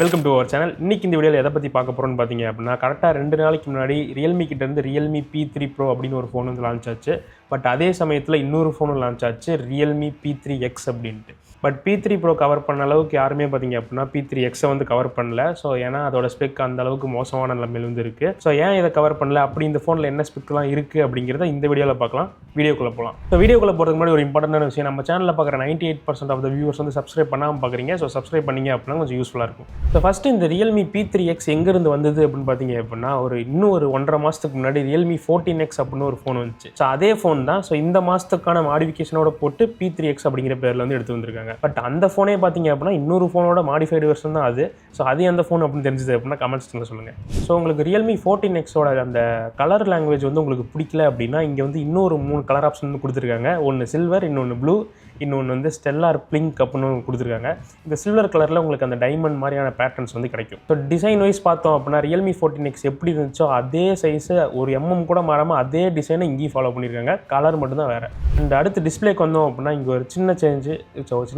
Welcome to our channel. இன்னைக்கு இந்த வீடியோவில் எதை பற்றி பார்க்க போகிறோன்னு பார்த்தீங்க அப்படின்னா, கரெக்டாக 2 நாளைக்கு முன்னாடி ரியல்மி கிட்டேருந்து ரியல்மி P3 Pro அப்படின்னு ஒரு ஃபோன் வந்து லான்ச் ஆச்சு. பட் அதே சமயத்தில் இன்னொரு ஃபோனும் லான்ச் ஆச்சு, ரியல்மி P3X அப்படின்ட்டு. பட் P3 Pro கவர் பண்ண அளவுக்கு யாருமே பார்த்தீங்க அப்படின்னா P3Xை வந்து கவர் பண்ணல. ஸோ ஏன்னா அதோட ஸ்பெக் அந்த அளவுக்கு மோசமான நிலைமையில் வந்து இருக்குது. ஸோ ஏன் இதை கவர் பண்ணல, அப்படி இந்த ஃபோனில் என்ன ஸ்பெக்லாம் இருக்குது அப்படிங்கிறத இந்த வீடியோவில் பார்க்கலாம். வீடியோக்குள்ளே போகலாம். ஸோ வீடியோக்குள்ளே போகிறதுக்கு முன்னாடி ஒரு இம்பார்ட்டன்டான விஷயம், நம்ம சேனலில் பார்க்குற 98% ஆஃப் த வியூவர்ஸ் வந்து சப்ஸ்கிரைப் பண்ணாமல் பார்க்குறீங்க. ஸோ சப்ஸ்கிரைப் பண்ணிங்க அப்படின்னா கொஞ்சம் யூஸ்ஃபுல்லாக இருக்கும். ஸோ ஃபஸ்ட்டு இந்த ரியல்மி P3X எங்கேருந்து வந்தது அப்படின்னு பார்த்தீங்க அப்படின்னா, இன்னும் ஒரு 1.5 மாதத்துக்கு முன்னாடி ரியல்மி 14X அப்படின்னு ஒரு ஃபோன் வந்துச்சு. ஸோ அதே ஃபோன் தான். ஸோ இந்த மாதத்துக்கான மாடிஃபிகேஷனோட போட்டு P3X அப்படிங்கிற பேரில் வந்து எடுத்து வந்திருக்காங்க. பட் அந்த ஃபோனே பார்த்தீங்க அப்படின்னா இன்னொரு ஃபோனோட மாடிஃபைடு வெர்ஷன் தான் அது. ஸோ அது அந்த ஃபோன் அப்படின்னு தெரிஞ்சது அப்படின்னா கமெண்ட்ஸில் சொல்லுங்கள். ஸோ உங்களுக்கு ரியல்மி 14Xோட அந்த கலர் லாங்குவேஜ் வந்து உங்களுக்கு பிடிக்கல அப்படின்னா, இங்கே வந்து இன்னொரு 3 கலர் ஆப்ஷன் வந்து கொடுத்துருக்காங்க. ஒன்று சில்வர், இன்னொன்று ப்ளூ, இன்னொன்று வந்து ஸ்டெல்லார் பிங்க் அப்படின்னு கொடுத்துருக்காங்க. இந்த சில்வர் கலரில் உங்களுக்கு அந்த டைமண்ட் மாதிரியான பேட்டர்ன்ஸ் வந்து கிடைக்கும். ஸோ டிசைன் வைஸ் பார்த்தோம் அப்படின்னா ரியல்மி 14X எப்படி இருந்துச்சோ அதே சைஸு, ஒரு கூட மாறாமல் அதே டிசைனை இங்கேயும் ஃபாலோ பண்ணியிருக்காங்க. கலர் மட்டும்தான் வேறு. இந்த அடுத்து டிஸ்பிளேக்கு வந்தோம் அப்படின்னா இங்கே ஒரு சின்ன சேஞ்சு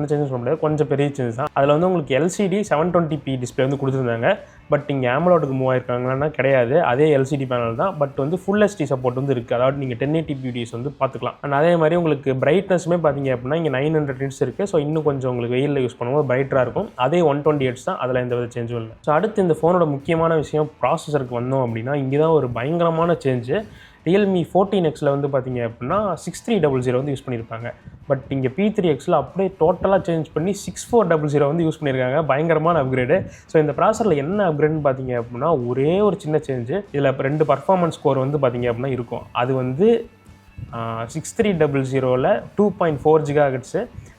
சொல்ல முடியாது, கொஞ்சம் பெரிய சேஞ்ச் தான். அதில் வந்து உங்களுக்கு LCD 720p டிஸ்பிளே வந்து கொடுத்துருந்தாங்க. பட் இங்கே AMOLEDக்கு மூவ் ஆயிருக்காங்கன்னா கிடையாது, அதே LCD பேனல் தான். பட் வந்து ஃபுல் HD சப்போர்ட் வந்து இருக்குது. அதாவது நீங்கள் 1080p வீடியோஸ் வந்து பார்த்துக்கலாம். அண்ட் அதே மாதிரி உங்களுக்கு பிரைட்னஸுமே பார்த்தீங்க அப்படின்னா இங்கே 900 nits இருக்குது. ஸோ இன்னும் கொஞ்சம் உங்களுக்கு வெயிலில் யூஸ் பண்ணும்போது பிரைட்டராக இருக்கும். அதே 120 Hz தான், அதில் எந்த வித சேஞ்சும் இல்லை. ஸோ அடுத்து இந்த ஃபோனோட முக்கியமான விஷயம் ப்ராசஸருக்கு வந்தோம் அப்படின்னா, இங்கே தான் ஒரு பயங்கரமான சேஞ்சு. ரியல்மி 14Xல வந்து பார்த்தீங்க அப்படின்னா 6300 வந்து யூஸ் பண்ணியிருப்பாங்க. பட் இங்கே P3Xல அப்படியே டோட்டலாக சேஞ்ச் பண்ணி 6400 வந்து யூஸ் பண்ணியிருக்காங்க. பயங்கரமான அப்கிரேடு. ஸோ இந்த ப்ராசரில் என்ன அப்கிரேட்னு பார்த்தீங்க அப்படின்னா, ஒரே ஒரு சின்ன சேஞ்சு. இதில் இப்போ 2 பர்ஃபார்மன்ஸ் ஸ்கோர் வந்து பார்த்தீங்க அப்படின்னா இருக்கும். அது வந்து 6300ல் 2.4 GHz,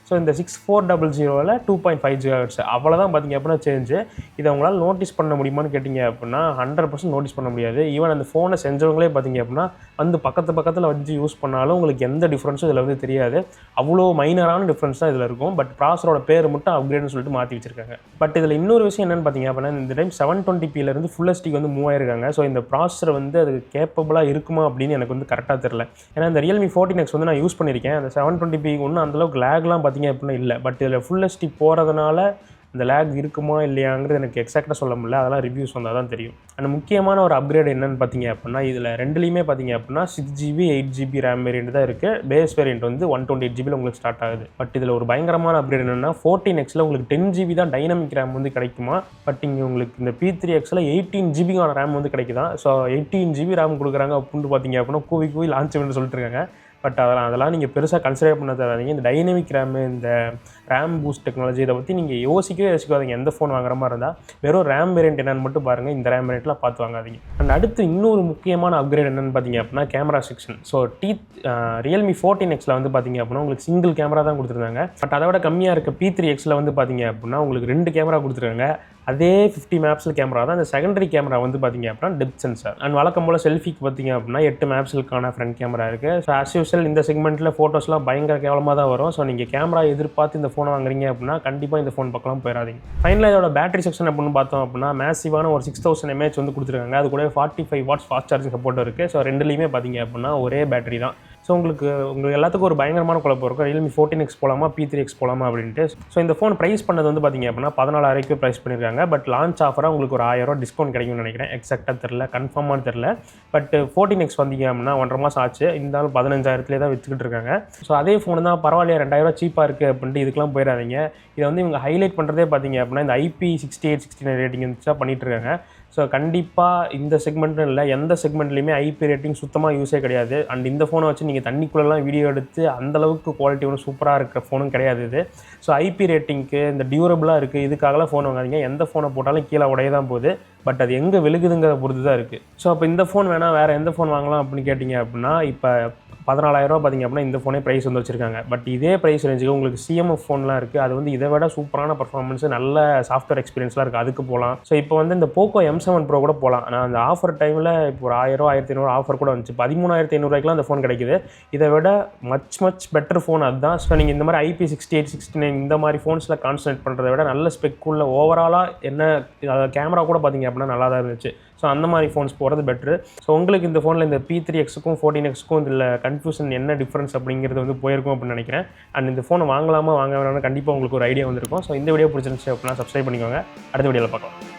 ஸோ இந்த 6400ல் 2.5 GHz. அவ்வளோதான் பார்த்தீங்க அப்படின்னா சேஞ்சு. இதை அவங்களால நோட்டீஸ் பண்ண முடியுமான்னு கேட்டிங்க அப்படின்னா 100% நோட்டீஸ் பண்ண முடியாது. ஈவன் அந்த ஃபோனை செஞ்சவங்களே பார்த்தீங்க அப்படின்னா வந்து பக்கத்தில் வச்சு யூஸ் பண்ணாலும் உங்களுக்கு எந்த டிஃப்ரென்ஸும் இதில் வந்து தெரியாது. அவ்வளோ மைனரான டிஃப்ரென்ஸ் தான் இதில் இருக்கும். பட் ப்ராசரோட பேர் மட்டும் அப்கிரேட்னு சொல்லிட்டு மாற்றி வச்சிருக்காங்க. பட் இதில் இன்னொரு விஷயம் என்னென்னு பார்த்தீங்க அப்படின்னா, இந்த டைம் 720pலேருந்து ஃபுல் HDக்கு வந்து மூவ் ஆயிருக்காங்க. ஸோ இந்த ப்ராசர் வந்து அது கேப்பபிளாக இருக்குமா அப்படின்னு எனக்கு வந்து கரெக்டாக தெரியல. ஏன்னா இந்த ரியல்மி 14X வந்து நான் யூஸ் பண்ணியிருக்கேன். அந்த 720p ஒன்றும் அந்தளவுக்கு லேக்லாம் பார்த்தீங்க அப்படின்னா இல்லை. பட் இதில் ஃபுல் HD போகிறதுனால இந்த லேக் இருக்குமா இல்லையாங்கிறது எனக்கு எக்ஸாக்டாக சொல்ல முடியல. அதெல்லாம் ரிவ்யூஸ் வந்தால் தான் தெரியும். அந்த முக்கியமான ஒரு அப்கிரேட் என்னென்னு பார்த்தீங்க அப்படின்னா, இதில் ரெண்டுலேயுமே பார்த்தீங்க அப்படின்னா 6GB 8GB ரேம் வேரியண்ட் தான் இருக்குது. பேஸ் வேரியண்ட் வந்து 128GB உங்களுக்கு ஸ்டார்ட் ஆகுது. பட் இதில் ஒரு பயங்கரமான அப்கிரேட் என்னென்னா 14Xல உங்களுக்கு 10GB தான் டைனமிக் ரேம் வந்து கிடைக்குமா. பட் இங்கே உங்களுக்கு இந்த P3Xல 18GB ரேம் வந்து கிடைக்குதான். ஸோ 18GB ரேம் கொடுக்குறாங்க அப்படின்னு பார்த்தீங்க அப்படின்னா கூவி லான்ச் பண்ணி சொல்லிட்டு இருக்காங்க. பட் அதெல்லாம் நீங்கள் பெருசாக கன்சிடர் பண்ண தராதீங்க. இந்த டைனமிக் ரேமு, இந்த ரேம் பூஸ்ட் டெக்னாலஜி, இதை பற்றி நீங்கள் யோசிக்காதீங்க. எந்த ஃபோன் வாங்குற மாதிரி இருந்தால் வெறும் ரேம் வேரியண்ட் என்னென்னு மட்டும் பாருங்கள். இந்த ரேம் வேரியண்ட்லாம் பார்த்து வாங்காதீங்க. அண்ட் அடுத்து இன்னொரு முக்கியமான அப்கிரேட் என்னென்னு பார்த்தீங்க அப்படின்னா கேமரா செக்ஷன். ஸோ ரியல்மி 14Xல வந்து பார்த்தீங்க அப்படின்னா உங்களுக்கு சிங்கிள் கேமரா தான் கொடுத்துருந்தாங்க. பட் அதை விட கம்மியாக இருக்க P3Xல வந்து பார்த்தீங்க அப்படின்னா உங்களுக்கு 2 கேமரா கொடுத்துருக்காங்க. அதே 50 மெகாபிக்சல் கேமரா தான். இந்த செகண்டரி கேமரா வந்து பார்த்தீங்க அப்படின்னா டெப்த் சென்சார். அண்ட் வழக்கம் போல் செல்ஃபிக்கு பார்த்தீங்க அப்படின்னா 8 மெகாபிக்சலுக்கான ஃப்ரண்ட் கேமரா இருக்குது. ஸோ ஆஸ் யூசுவல் இந்த செக்மெண்ட்டில் ஃபோட்டோஸ்லாம் பயங்கர கேவலமாக தான் வரும். ஸோ நீங்கள் கேமரா எதிர்பார்த்து இந்த ஃபோனை வாங்குறீங்க அப்படின்னா கண்டிப்பாக இந்த ஃபோன் பக்கம் போயிடாதீங்க. ஃபைனலாக இதோட பேட்டரி செக்ஷன் அப்படின்னு பார்த்தோம் அப்படின்னா மேசிவான ஒரு 6000 mAh வந்து கொடுத்துருக்காங்க. அது கூட 45 watts ஃபாஸ்ட் சார்ஜிங் சப்போர்ட் இருக்குது. ஸோ ரெண்டுலேயுமே பார்த்தீங்க அப்படின்னா ஒரே பேட்டரி தான். ஸோ உங்களுக்கு எல்லாத்துக்கும் ஒரு பயங்கரமான குழப்பம் இருக்கும். ரியல்மி 14X போகலாமா P3X போகலாமா அப்படின்ட்டு. ஸோ இந்த ஃபோன் ப்ரைஸ் பண்ணது வந்து பார்த்தீங்க அப்படின்னா 14,000 ப்ரைஸ் பண்ணியிருக்காங்க. பட் லான்ச் ஆஃபராக உங்களுக்கு ஒரு 1000 டிஸ்கவுண்ட் கிடைக்கும்னு நினைக்கிறேன். எக்ஸாக்டாக தெரில, கன்ஃபார்மாக தெரில. பட் 14X வந்தீங்க அப்படின்னா 1.5 மாதம் ஆச்சு, இருந்தாலும் 15,000 தான் வச்சுக்கிட்டு இருக்காங்க. ஸோ அதே ஃபோன் தான் பரவாயில்லையா, 2000 சீப்பாக இருக்குது அப்படின்ட்டு இதுக்கெலாம் போயிடாதீங்க. இதை வந்து இவங்க ஹைலைட் பண்ணுறதே பார்த்தீங்க அப்படின்னா இந்த IP68 69 ரேட்டிங் இருந்துச்சா பண்ணிகிட்டு இருக்காங்க. ஸோ கண்டிப்பாக இந்த செக்மெண்ட்டும் இல்லை, எந்த செக்மெண்ட்லேயுமே IP ரேட்டிங் சுத்தமாக யூஸே கிடையாது. அண்ட் இந்த ஃபோனை வச்சு நீங்கள் தண்ணிக்குள்ளெல்லாம் வீடியோ எடுத்து அந்தளவுக்கு குவாலிட்டி ஒன்றும் சூப்பராக இருக்கிற ஃபோனும் கிடையாது இது. ஸோ IP ரேட்டிங்க்கு இந்த டியூரபிளாக இருக்குது, இதுக்காகலாம் ஃபோன் வாங்காதீங்க. எந்த ஃபோனை போட்டாலும் கீழே உடைய தான் போகுது. பட் அது எங்கே விழுகுதுங்கிற பொறுத்து தான் இருக்குது. ஸோ அப்போ இந்த ஃபோன் வேணால் வேறு எந்த ஃபோன் வாங்கலாம் அப்படின்னு கேட்டிங்க அப்படின்னா, இப்போ 14,000 பார்த்தீங்க அப்படின்னா இந்த ஃபோனே ப்ரைஸ் வந்து வச்சுருக்காங்க. பட் இதே ப்ரைஸ் ரேஞ்சுக்கு உங்களுக்கு CMF ஃபோன்லாம் இருக்குது. அது வந்து இதை விட சூப்பரான பர்ஃபார்மன்ஸு, நல்ல சாஃப்ட்வேர் எக்ஸ்பீரியன்ஸ்லாம் இருக்குது. அதுக்கு போகலாம். ஸோ இப்போ வந்து இந்த Poco M7 Pro கூட போகலாம். நான் அந்த ஆஃபர் டைமில் இப்போ ஒரு 1000 1500 ஆஃபர் கூட வந்துச்சு. 13,500 அந்த ஃபோன் கிடைக்குது. இதை விட மச் பெட்டர் ஃபோன் அதுதான். ஸோ நீங்கள் இந்த மாதிரி IP68 69 இந்த மாதிரி ஃபோன்ஸில் கான்சன்ட்ரேட் பண்ணுறதை விட நல்ல ஸ்பெக்குள்ள ஓவராலாக என்ன கேமரா கூட பார்த்தீங்க அப்படின்னா நல்லா தான் இருந்துச்சு. ஸோ அந்த மாதிரி ஃபோன்ஸ் போகிறது பெட்ரு. ஸோ உங்களுக்கு இந்த ஃபோனில் இந்த P3Xக்கும் 14Xக்கும் இதில் கன்ஃபியூஷன் என்ன டிஃப்ரென்ஸ் அப்படிங்கிறது வந்து போயிருக்கும் அப்படின்னு நினைக்கிறேன். அண்ட் இந்த ஃபோனை வாங்கலாமா வாங்க வேணாம்னு கண்டிப்பாக உங்களுக்கு ஒரு ஐடியா வந்திருக்கும். ஸோ இந்த வீடியோ பிடிச்சிருந்துச்சு அப்படின்னா சப்ஸ்கிரைப் பண்ணிக்கோங்க. அடுத்த வீடியோவில் பார்க்கலாம்.